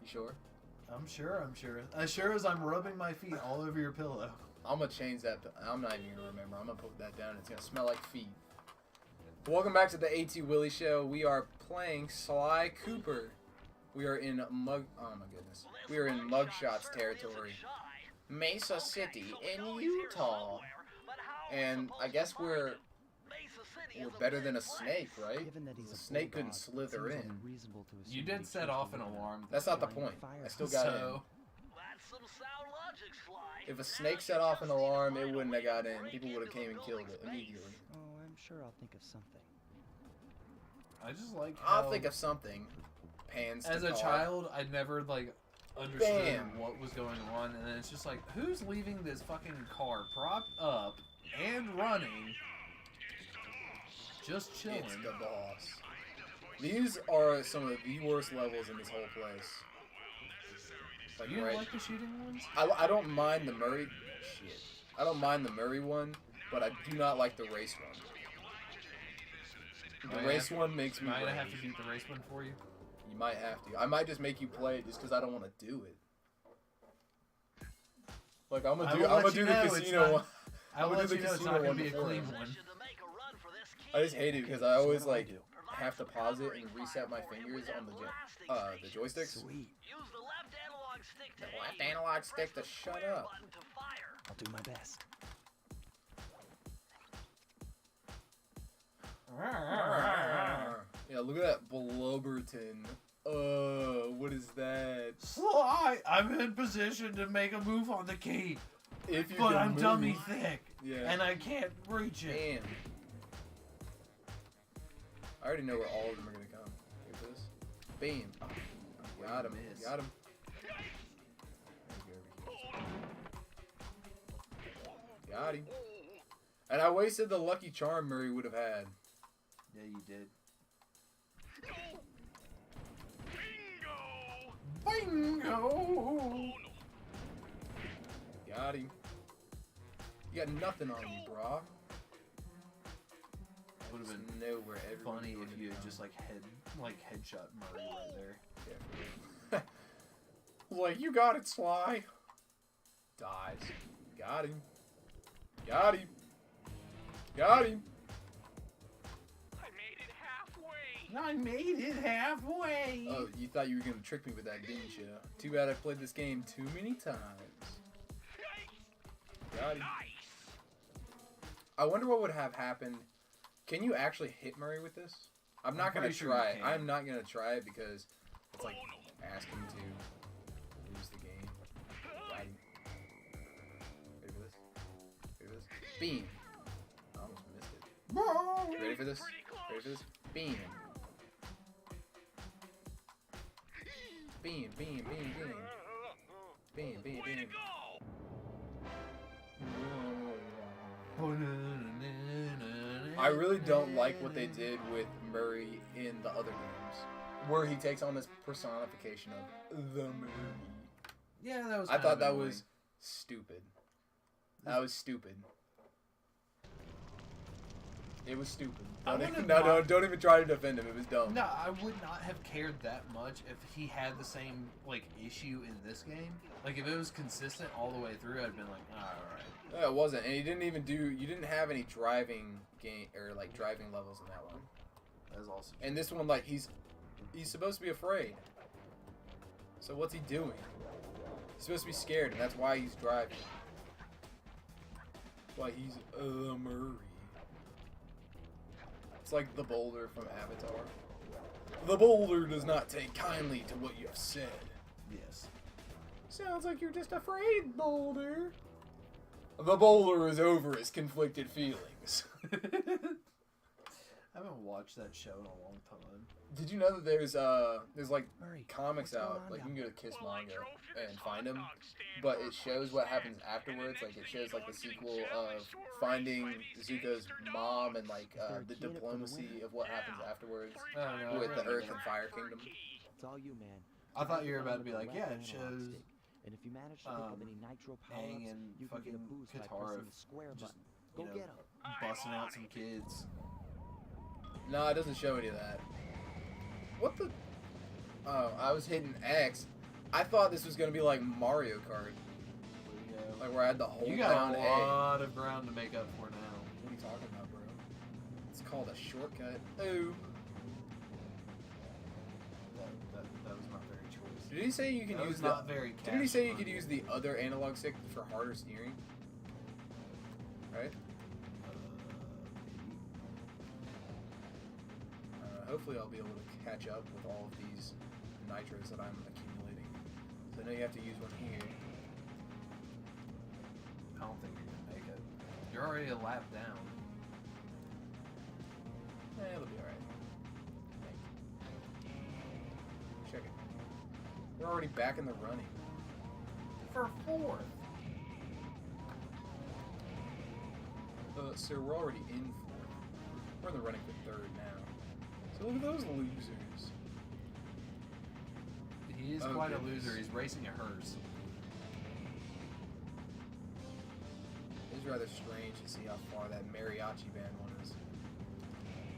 You sure? I'm sure. As sure as I'm rubbing my feet all over your pillow. I'm gonna change that. I'm not even gonna remember. I'm gonna put that down. It's gonna smell like feet. Welcome back to the A.T.Willy show. We are playing Sly Cooper. We are in Oh my goodness. We are in Mugshots territory. Mesa City in Utah. And I guess we're better than a snake, right? The snake couldn't slither in. You did set off an alarm. That's not the point. I still got in. If a snake set off an alarm, it wouldn't have got in. People would have came and killed it immediately. Oh, I'm sure I'll think of something. I just like how... I'll think of something. Pans As a child, I never, like, understood what was going on, and then it's just like, who's leaving this fucking car propped up and running, just chilling? It's the boss. These are some of the worst levels in this whole place. Like, you don't like the shooting ones? I don't mind the Murray... Shit. I don't mind the Murray one, but I do not like the race one. The race one makes me Might I have to beat the race one for you? You might have to. I might just make you play it just because I don't want to do it. Like, I'm gonna do the casino one. I will let you know it's not going to be a clean one. I just hate it because I always, like, have to pause it and reset my fingers on the joysticks. Sweet. The left analog stick to shut up. I'll do my best. Yeah, look at that Blubberton. What is that? Sly, I'm in position to make a move on the key. If you But can I'm move. dummy thick. Yeah. And I can't reach it. Damn. I already know where all of them are gonna come. Look at this. Bam. Oh, got him. Got him. Got him. And I wasted the lucky charm Murray would have had. Yeah, you did. Bingo! Got him. You got nothing on me, brah. Would have been nowhere funny if you had just like headshot Murray right there. Yeah. Like, you got it, Sly. Dies. Got him. Got him. Got him. I made it halfway. Oh, you thought you were gonna trick me with that, didn't you? Too bad I played this game too many times. Got him. I wonder what would have happened. Can you actually hit Murray with this? I'm not gonna try it. I'm not gonna try it because it's like asking to lose the game. Got him. Ready for this? Ready for this? Beam. I almost missed it. Ready for this? Ready for this? Beam. Beam, beam, beam, beam. Beam, beam, beam. I really don't like what they did with Murray in the other games, where he takes on this personification of the Murray. Yeah, that was. I thought that was stupid. That was stupid. It was stupid. Don't even try to defend him. It was dumb. No, I would not have cared that much if he had the same like issue in this game. Like if it was consistent all the way through, I'd been like, all right. No, it wasn't, and he didn't even do. You didn't have any driving game or like driving levels in that one. That was also. And this one, like he's supposed to be afraid. So what's he doing? He's supposed to be scared, and that's why he's driving. That's why he's Murray. It's like the boulder from Avatar. The boulder does not take kindly to what you have said. Yes. Sounds like you're just afraid, Boulder. The boulder is over his conflicted feelings. I haven't watched that show in a long time. Did you know that there's like comics out, like you can go to Kiss Manga and find them, but it shows what happens afterwards. Like it shows like the sequel of finding Zuko's mom and like the diplomacy of what happens afterwards with the Earth and Fire Kingdom. It's all you, man. I thought you were about to be like, yeah, it shows. And if you manage to pick up any nitro Aang power-ups, and you can get a fucking boost by Katara pressing the square just, button. Go get 'em. Busting out some kids. No, it doesn't show any of that. What the? Oh, I was hitting X, I thought this was gonna be like Mario Kart, like where I had to hold You down got a A. lot of ground to make up for now. What are you talking about, bro? It's called a shortcut. Ooh. That was not very choice. Did he say you can That use was the? not very. Didn't he say you cash could use the other analog stick for harder steering? Right. Hopefully, I'll be able to catch up with all of these nitros that I'm accumulating. So I know you have to use one here. I don't think you're gonna make it. You're already a lap down. It'll be alright. Check it. We're already back in the running. For fourth. So we're already in fourth. We're in the running for third now. So look at those losers. He is Oh, quite goodness. a loser. He's racing a hearse. It's rather strange to see how far that mariachi band one is.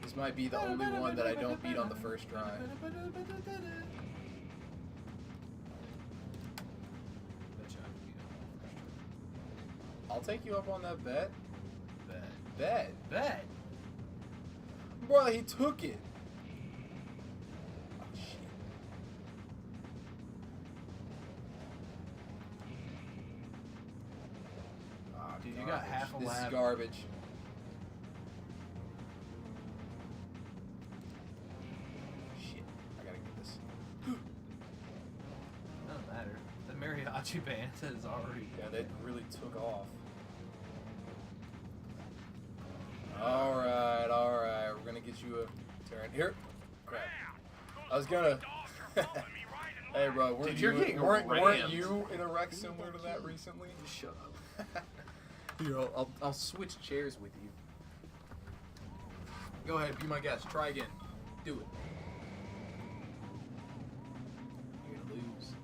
This might be the only one that I don't beat on the first try. Bet you I can beat him on the first I'll take you up on that bet. try. Bet. Bet. Bro, he took it. Oh, shit. Ah, Dude, you got garbage. half a This lap. is garbage. Shit. I gotta get this. Doesn't matter. The mariachi band is already. Yeah, they really took off. Alright, alright. We're gonna get you a turn. Here. Crap. I was gonna. Hey, bro, weren't Dude, you're you, getting weren't rammed. you in a wreck similar to that recently? Shut up. Here, I'll switch chairs with you. Go ahead, be my guest. Try again. Do it. You're gonna lose.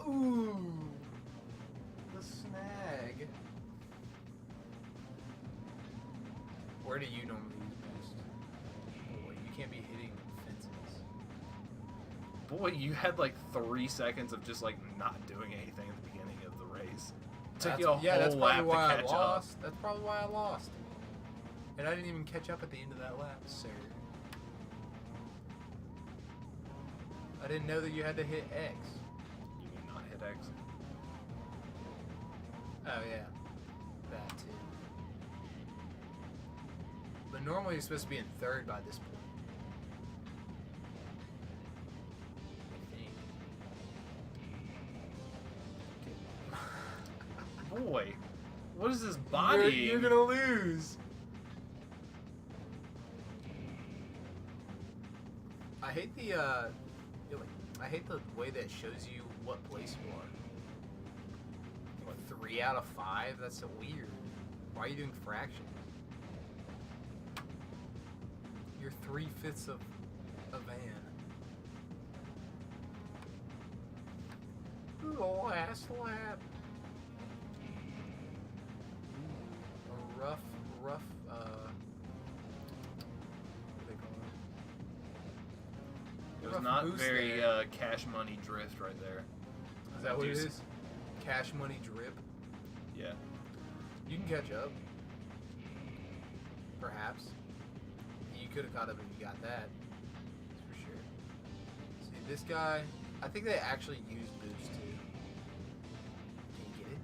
Ooh, The snag. Where do you normally use boost? Boy, you can't be hitting fences. Boy, you had like 3 seconds of just like not doing anything at the beginning of the race. Took you a that's whole probably lap why to I catch up. lost. That's probably why I lost. And I didn't even catch up at the end of that lap, sir. I didn't know that you had to hit X. You did not hit X. Oh yeah, that too. But normally you're supposed to be in third by this point. I think. Boy, what is this body? You're gonna lose. I hate the I hate the way that it shows you what place you are. What, 3 out of 5? That's so weird. Why are you doing fractions? You're 3/5 of a van. The last lap. A rough, what do they call It was rough not boost very there. cash money drift right there. Is that what it Deuce. is? Cash money drip. Yeah. You can catch up. Perhaps. You could have caught up if you got that. That's for sure. See, this guy, I think they actually use boost too. Can you get it?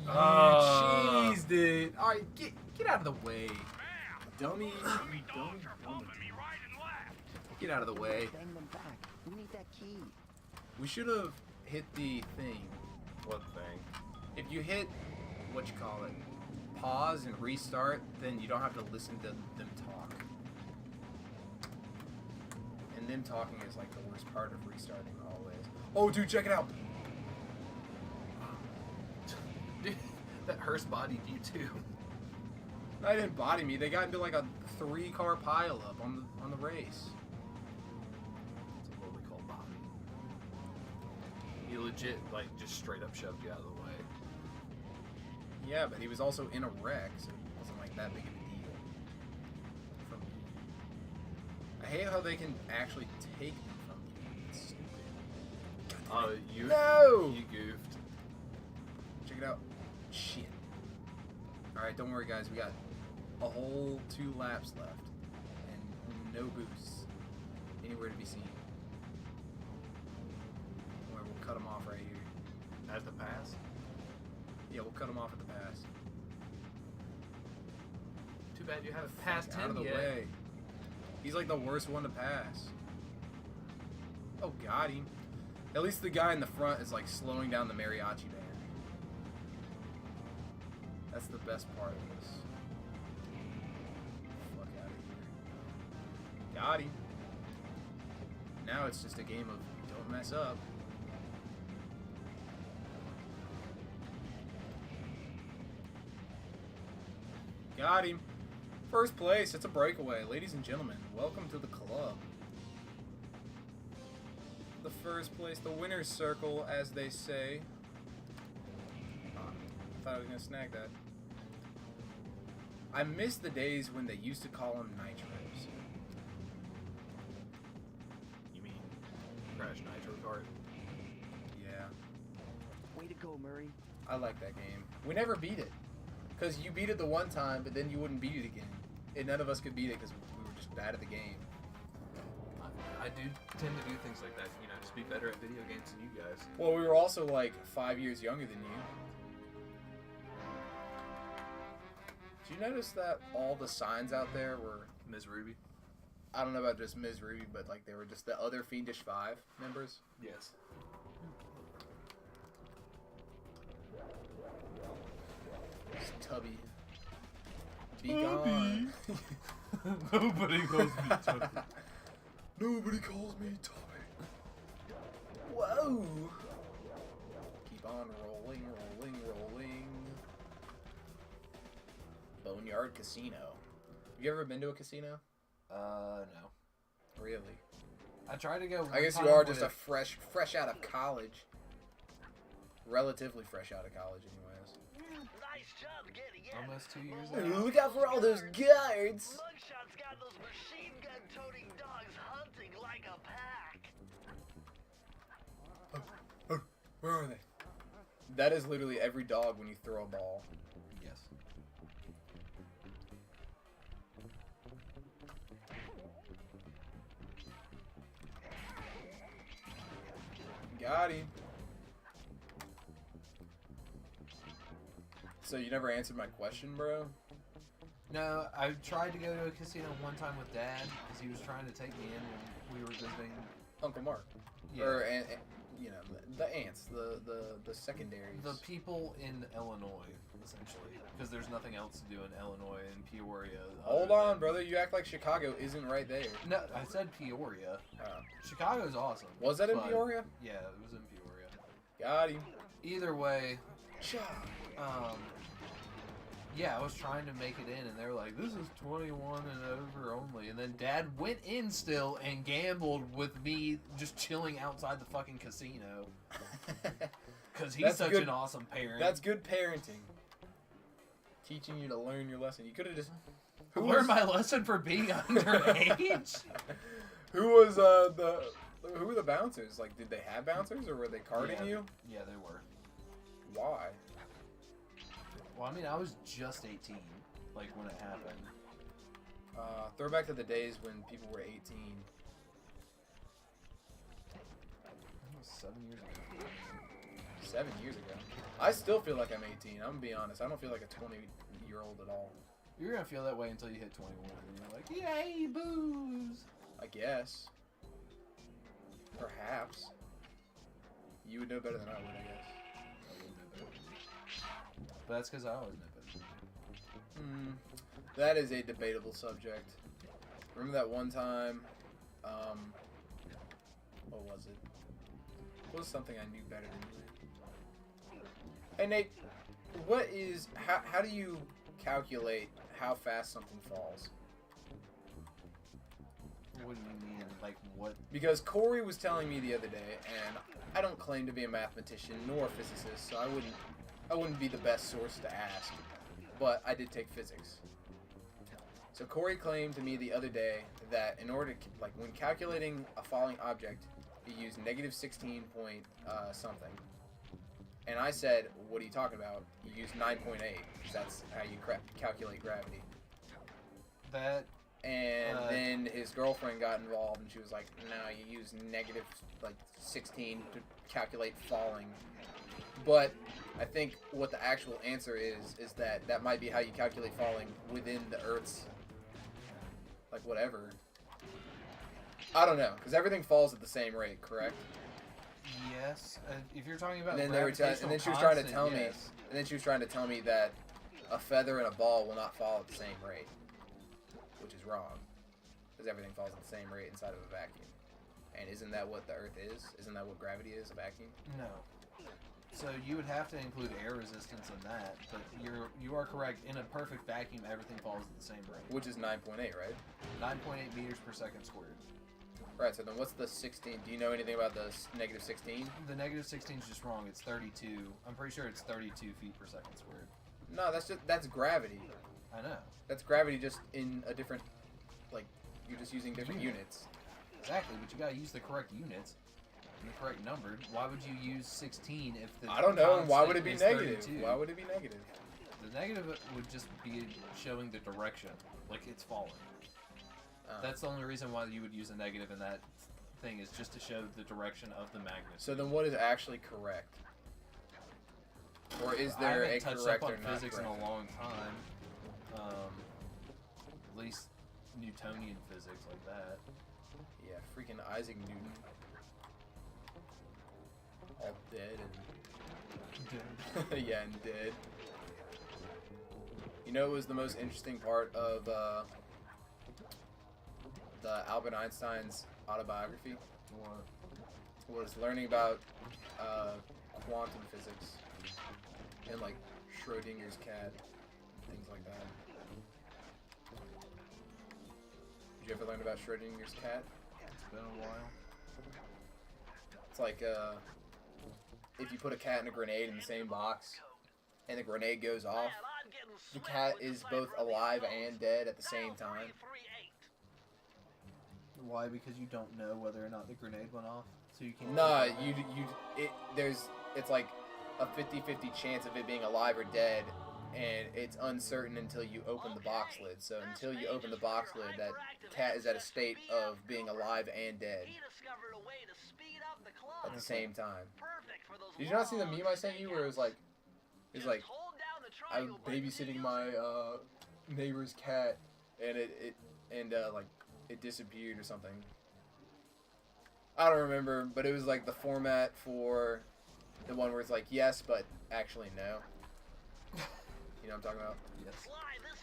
You cheesed it. Alright, get out of the way. Dummy. Dummy. Get out of the way. Bang them back. We need that key. We should have hit the thing. What thing? If you hit, what you call it, pause and restart, then you don't have to listen to them talk. And them talking is like the worst part of restarting always. Oh, dude, check it out. Dude, that hearse bodied you too. They didn't body me. They got into like a 3-car pileup on the race. That's what we call body. He legit, like, just straight up shoved you out of the way. Yeah, but he was also in a wreck, so it wasn't like that big of a deal. For me. I hate how they can actually take them from you. It's stupid. Oh, you. No! You goofed. Check it out. Shit. Alright, don't worry, guys. We got a whole 2 laps left. And no boosts anywhere to be seen. Where we'll cut them off right here. At the pass? Yeah, we'll cut them off at the pass. Too bad you haven't passed Out of him the yet. way. He's like the worst one to pass. Oh, got him. At least the guy in the front is like slowing down the mariachi band. That's the best part of this. Fuck out of here. Got him. Now it's just a game of don't mess up. Got him. First place. It's a breakaway. Ladies and gentlemen, welcome to the club. The first place, the winner's circle, as they say. I thought I was going to snag that. I miss the days when they used to call them nitros. You mean Crash Nitro Kart? Yeah. Way to go, Murray. I like that game. We never beat it. Because you beat it the one time, but then you wouldn't beat it again. And none of us could beat it because we were just bad at the game. I do tend to do things like that, you know, just be better at video games than you guys. Well, we were also like 5 years younger than you. Did you notice that all the signs out there were... Ms. Ruby? I don't know about just Ms. Ruby, but like they were just the other Fiendish 5 members. Yes. It's Tubby. Be gone. Nobody calls me Tubby. Nobody calls me Tubby. Whoa. Keep on rolling, rolling, rolling. Boneyard Casino. Have you ever been to a casino? No. Really? I tried to go. I guess you are just a fresh out of college. Relatively fresh out of college, anyways. Nice job getting in. Almost 2 years Hey, ago. look out for all those guards! Mugshot's got those machine gun toting dogs hunting like a pack. Where are they? That is literally every dog when you throw a ball. Yes. Got him. So you never answered my question, bro? No, I tried to go to a casino one time with Dad because he was trying to take me in when we were visiting. Uncle Mark. Yeah. Or, you know, the ants, the secondaries. The people in Illinois, essentially, because there's nothing else to do in Illinois and Peoria. Hold on, brother. You act like Chicago isn't right there. No, I said Peoria. Oh. Chicago's awesome. Was that in but- Peoria? Yeah, it was in Peoria. Got him. Either way, Cha. yeah, I was trying to make it in, and they were like, "This is 21 and over only." And then Dad went in still and gambled with me, just chilling outside the fucking casino, because he's That's such good. an awesome parent. That's good parenting. Teaching you to learn your lesson. You could have just. Who learned my lesson for being underage? Who was who were the bouncers? Like, did they have bouncers or were they carding Yeah. you? Yeah, they were. Why? Well, I mean, I was just 18, like, when it happened. Throwback to the days when people were 18. That was 7 years ago. 7 years ago. I still feel like I'm 18. I'm gonna be honest. I don't feel like a 20-year-old at all. You're gonna feel that way until you hit 21, and you're like, yay, booze! I guess. Perhaps. You would know better than I would, I guess. I wouldn't know better. But that's because I always know better. That is a debatable subject. Remember that one time, what was it? What was something I knew better than you? Hey Nate, how do you calculate how fast something falls? What do you mean? Like, what? Because Corey was telling me the other day, and I don't claim to be a mathematician nor a physicist, so I wouldn't be the best source to ask, but I did take physics. So Corey claimed to me the other day that in order to, like, when calculating a falling object, you use negative 16 point something. And I said, what are you talking about? You use 9.8, because that's how you calculate gravity. That. And then his girlfriend got involved, and she was like, no, you use negative, like, 16 to calculate falling. But I think what the actual answer is that might be how you calculate falling within the Earth's, like, whatever. I don't know, because everything falls at the same rate, correct? Yes. If you're talking about And then, gravitational and then she was trying to constant, tell me, yes. and then she was trying to tell me that a feather and a ball will not fall at the same rate, which is wrong, because everything falls at the same rate inside of a vacuum. And isn't that what the Earth is? Isn't that what gravity is, a vacuum? No. So you would have to include air resistance in that, but you are correct. In a perfect vacuum, everything falls at the same rate. Which is 9.8, right? 9.8 meters per second squared. Right, so then what's the 16? Do you know anything about the negative 16? The negative 16 is just wrong. It's 32. I'm pretty sure it's 32 feet per second squared. No, that's gravity. I know. That's gravity just in a different, like, you're just using different units. Exactly, but you gotta use the correct units and the correct number. Why would you use 16 if the I don't know, and why would it be constant is negative? 32? Why would it be negative? The negative would just be showing the direction, like it's falling. That's the only reason why you would use a negative in that thing, is just to show the direction of the magnet. So then what is actually correct? Or is there I a haven't touched correct up on or not physics in correct? a long time. At least Newtonian physics like that. Yeah, freaking Isaac Newton. All dead and... yeah, and dead. You know what was the most interesting part of the Albert Einstein's autobiography? What? Was learning about quantum physics and like Schrodinger's cat and things like that. Did you ever learn about Schrodinger's cat? It's been a while. It's like if you put a cat and a grenade in the same box and the grenade goes off, the cat is both alive and dead at the same time. Why? Because you don't know whether or not the grenade went off, so you can't. Nah, it's like a 50-50 chance of it being alive or dead, and it's uncertain until you open the box lid. So until you open the box lid, that cat is at a state of being alive and dead at the same time. Did you not see the meme I sent you where it was like I was babysitting my neighbor's cat, and it disappeared or something. I don't remember, but it was like the format for the one where it's like yes, but actually no. You know what I'm talking about? Yes.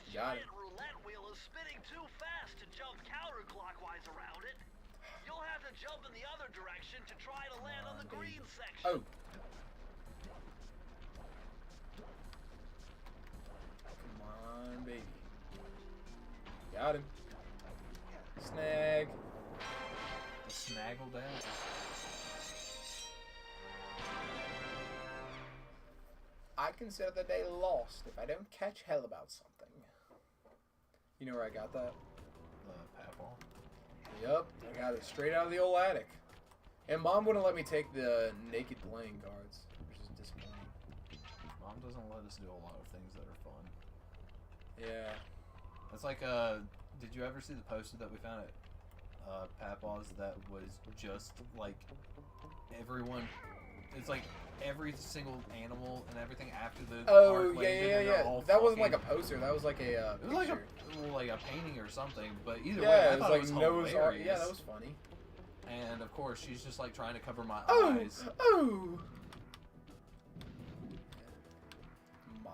You got it. Roulette wheel is spinning too fast to jump counterclockwise around it. You'll have to jump in the other direction to try to land on the green section. Oh. Come on, baby. Got him. Snag. The snaggle down. I consider the day lost if I don't catch hell about something. You know where I got that? Papal. Yep, I got it straight out of the old attic. And Mom wouldn't let me take the naked playing cards, which is disappointing. Mom doesn't let us do a lot of things that are fun. Yeah. It's like, did you ever see the poster that we found at Papa's that was just like everyone? It's like every single animal and everything after the Oh, park yeah. landed, and they're all That wasn't like a fucking- poster. That was like a It was like picture. like a painting or something. But either way, Yeah, I it was thought like it was nose art. hilarious. Yeah, that was funny. And of course, she's just like trying to cover my Oh! eyes. Oh! Mom.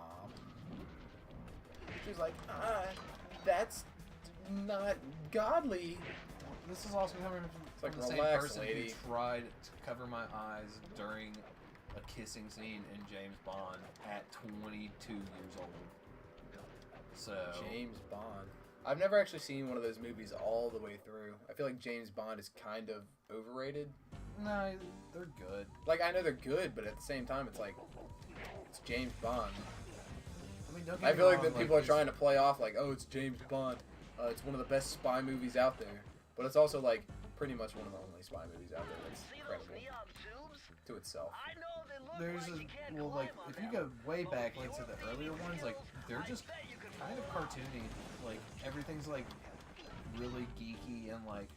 She's like, that's not godly. This is also coming from like, the same relax, person lady. who tried to cover my eyes during a kissing scene in James Bond at 22 years old. So James Bond. I've never actually seen one of those movies all the way through. I feel like James Bond is kind of overrated. no, they're good. Like, I know they're good, but at the same time, it's like, it's James Bond. I mean, don't get I me feel like wrong, that people are there's- trying to play off like, oh, it's James Bond. It's one of the best spy movies out there. But it's also like pretty much one of the only spy movies out there that's See those credible neon tubes? to itself. I know they look There's like you can't well, like climb on if you them. go way But back, with like to your the baby earlier ones, like skills, they're I just bet you could kind of pull 'em. cartoony. Like everything's like really geeky and like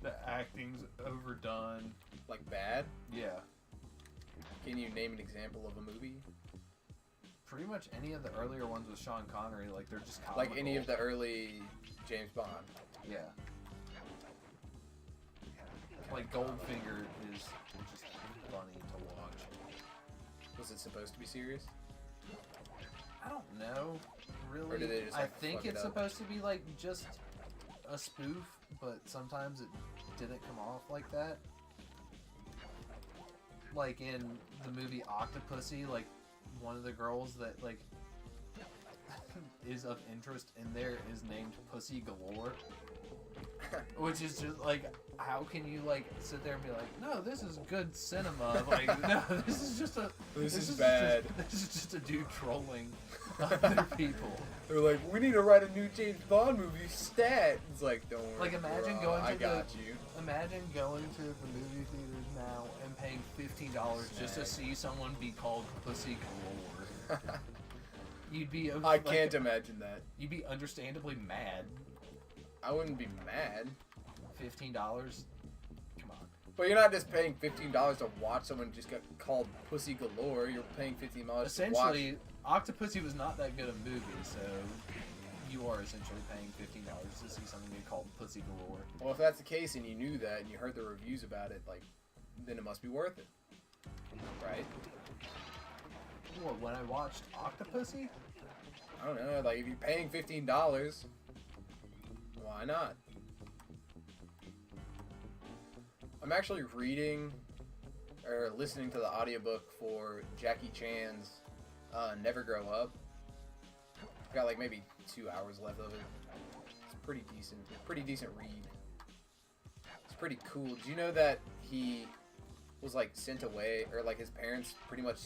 the acting's overdone. Like bad? Yeah, Can you name an example of a movie? pretty much any of the earlier ones with Sean Connery, like they're just comical. Like any of the early James Bond? Yeah. Like Goldfinger is just funny to watch. Was it supposed to be serious? I don't know, really. Or did they just, I like, think fuck it it's up? supposed to be like just a spoof, but sometimes it didn't come off like that. Like in the movie Octopussy, like one of the girls that like is of interest in there is named Pussy Galore. Which is just like, how can you like sit there and be like, no, this is good cinema. Like, no, this is just a. This is bad. This is just a dude trolling other people. They're like, we need to write a new James Bond movie, stat. It's like, don't worry. Like, imagine bro, going to I got you. Imagine going to the movie theaters now and paying $15 just to see someone be called Pussy Galore. You'd be. I can't imagine that. You'd be understandably mad. I wouldn't be mad. $15. Come on. But you're not just paying $15 to watch someone just get called Pussy Galore. You're paying $15 to watch. Essentially, Octopussy was not that good a movie, so you are essentially paying $15 to see something get called Pussy Galore. Well, if that's the case and you knew that and you heard the reviews about it, like, then it must be worth it. Right? Well, when I watched Octopussy, I don't know. Like, if you're paying $15, why not? I'm actually reading or listening to the audiobook for Jackie Chan's Never Grow Up. I've got like maybe 2 hours left of it. It's pretty decent read. It's pretty cool. Do you know that he was like sent away, or like his parents pretty much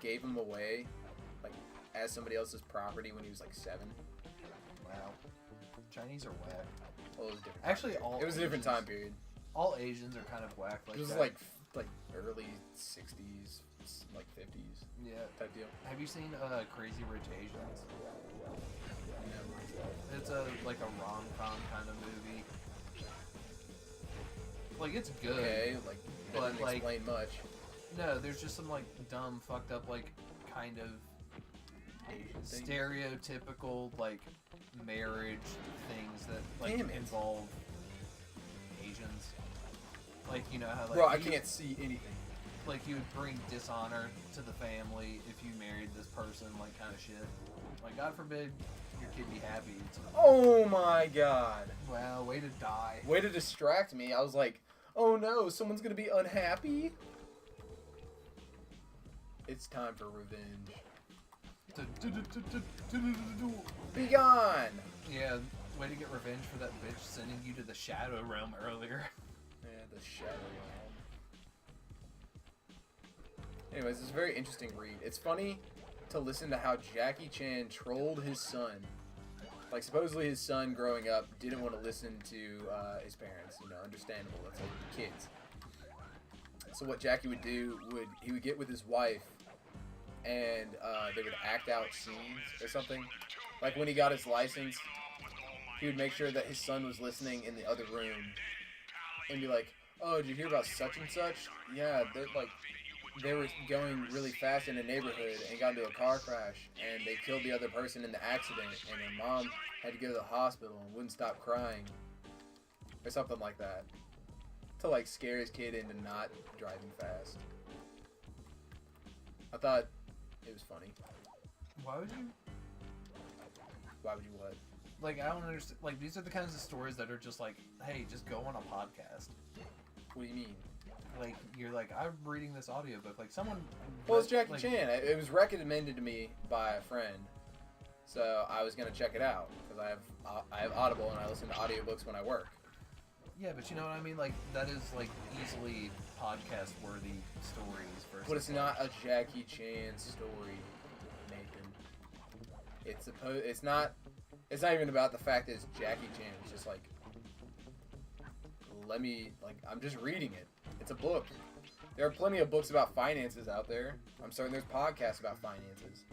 gave him away like as somebody else's property when he was like 7? wow, Chinese are whack. Well, it was a different. Actually, it was a different time period. All Asians are kind of whack like It was that. like early 60s, like 50s yeah. type deal. Have you seen Crazy Rich Asians? No. It's a like a rom-com kind of movie. Like it's good. Okay, like that But, didn't like- explain much. No, there's just some like dumb, fucked up, like kind of Asian thing. stereotypical like marriage things that like Damn it. involve Asians. Like you know how like Bro, I you- can't see anything. like you would bring dishonor to the family if you married this person, like kind of shit. Like God forbid your kid be happy. It's, Oh my god. wow, way to die. Way to distract me. I was like, oh no, someone's gonna be unhappy. It's time for revenge. Be gone! Yeah, way to get revenge for that bitch sending you to the Shadow Realm earlier. Yeah, the Shadow Realm. Anyways, it's a very interesting read. It's funny to listen to how Jackie Chan trolled his son. Like, supposedly his son growing up didn't want to listen to his parents. You know, understandable. That's like kids. So what Jackie would do, he would get with his wife, and they would act out scenes or something. Like when he got his license, he would make sure that his son was listening in the other room, and be like, "Oh, did you hear about such and such? Yeah, they were going really fast in a neighborhood and got into a car crash, and they killed the other person in the accident, and their mom had to go to the hospital and wouldn't stop crying," or something like that, to like scare his kid into not driving fast. I thought it was funny. Why would you? Why would you what? Like, I don't understand. Like, these are the kinds of stories that are just like, hey, just go on a podcast. What do you mean? Like, you're like, I'm reading this audiobook. Like, someone. Well, it's Jackie like, Chan. It was recommended to me by a friend, so I was gonna check it out because I have Audible and I listen to audiobooks when I work. Yeah, but you know what I mean? Like, that is, like, easily podcast-worthy stories versus... But it's not a Jackie Chan story, Nathan. It's not even about the fact that it's Jackie Chan. It's just like let me, like, I'm just reading it. It's a book. There are plenty of books about finances out there. I'm certain there's podcasts about finances.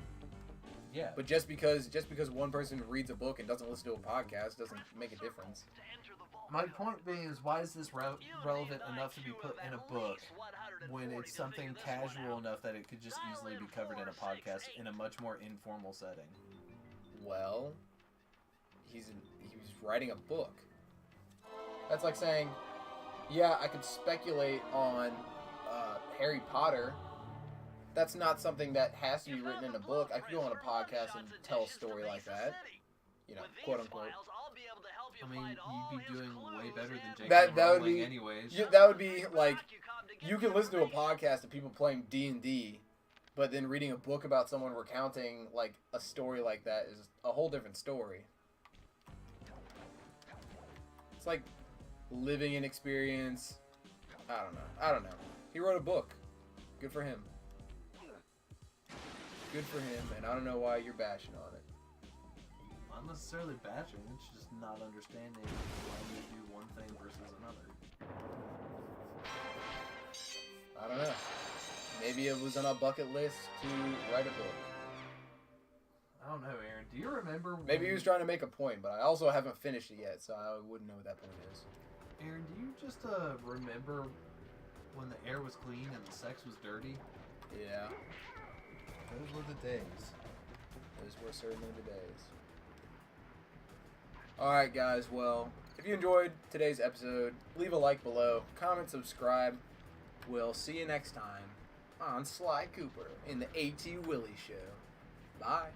Yeah. But just because one person reads a book and doesn't listen to a podcast doesn't make a difference. My point being is, why is this relevant enough to be put in a book when it's something casual enough that it could just easily be covered in a podcast in a much more informal setting? Well, he was writing a book. That's like saying, yeah, I could speculate on Harry Potter. That's not something that has to be written in a book. I could go on a podcast and tell a story like that. You know, quote unquote. I mean, you'd be doing way better than J.K. That would Rowling be anyways. that would be like, you can listen to a podcast of people playing D&D, but then reading a book about someone recounting like a story like that is a whole different story. It's like living an experience. I don't know. He wrote a book. Good for him. Good for him, and I don't know why you're bashing on it. Not necessarily bashing, it's just not understanding why you do one thing versus another. I don't know. Maybe it was on a bucket list to write a book. I don't know, Aaron. Do you remember when... Maybe he was trying to make a point, but I also haven't finished it yet, so I wouldn't know what that point is. Aaron, do you just remember when the air was clean and the sex was dirty? Yeah. Those were the days. Those were certainly the days. Alright, guys, well, if you enjoyed today's episode, leave a like below, comment, subscribe. We'll see you next time on Sly Cooper in the A.T.Willy Show. Bye.